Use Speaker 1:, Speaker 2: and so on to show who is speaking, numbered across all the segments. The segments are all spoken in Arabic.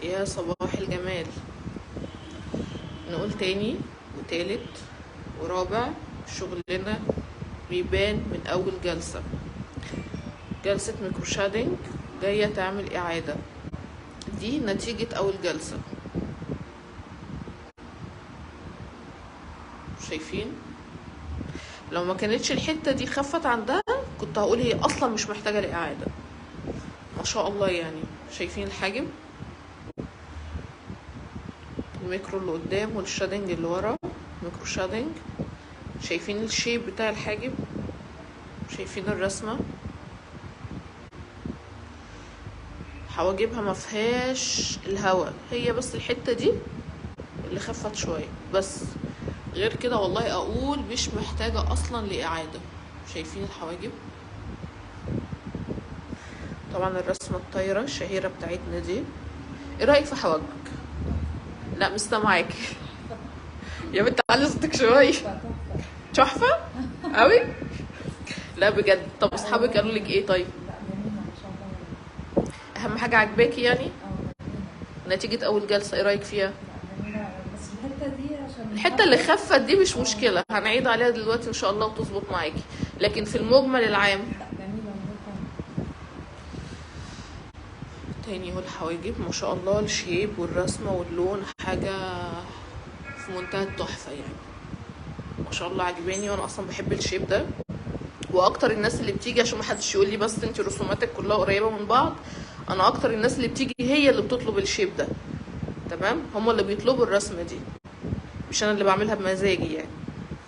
Speaker 1: يا صباح الجمال. نقول تاني وتالت ورابع، شغلنا بيبان من اول جلسة. جلسة ميكروشادنج جاية تعمل اعادة، دي نتيجة اول جلسة. شايفين؟ لو ما كانتش الحتة دي خفت عندها كنت هقول هي اصلا مش محتاجة لاعادة. ما شاء الله يعني. شايفين الحاجب، الميكرو اللي قدام والشادنج اللي ورا، ميكرو شادنج. شايفين الشيب بتاع الحاجب، شايفين الرسمة. حواجبها ما فيهاش الهوا، هي بس الحتة دي اللي خفت شوية بس، غير كده والله اقول مش محتاجة اصلا لاعادة. شايفين الحواجب؟ طبعا الرسمة الطايرة الشهيرة بتاعتنا دي. ايه رأيك في حواجبك؟ لا مش سامعاكي يا بنت علي صوتك شوية. تحفة قوي. لا بجد. طب اصحابك قالوا لك ايه؟ طيب اهم حاجة عجباكي يعني نتيجة اول جلسة، ايه رأيك فيها؟
Speaker 2: بس الحتة دي عشان
Speaker 1: الحتة اللي خفت دي مش مشكلة، هنعيد عليها دلوقتي ان شاء الله وتظبط معاكي، لكن في المجمل العام
Speaker 2: لا جميلة
Speaker 1: تاني هو الحواجب ما شاء الله، الشيب والرسمة واللون حاجة في منتهى التحفة يعني. ما شاء الله عجباني، وانا اصلا بحب الشيب ده. واكتر الناس اللي بتيجي، عشان ما حدش يقول لي بس انت رسوماتك كلها قريبة من بعض، انا اكتر الناس اللي بتيجي هي اللي بتطلب الشيب ده. تمام، هما اللي بيطلبوا الرسمة دي، مش انا اللي بعملها بمزاجي يعني.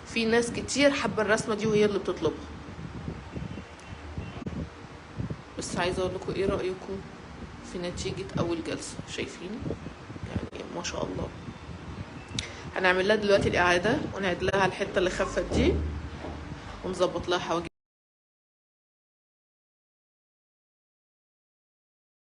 Speaker 1: في ناس كتير حابة الرسمة دي وهي اللي بتطلبها. بس عايزة اقول لكم ايه رأيكم في نتيجة اول جلسة؟ شايفين يعني ما شاء الله. هنعمل لها دلوقتي الاعادة ونعيد لها على الحتة اللي خفت دي ونظبط لها حواجب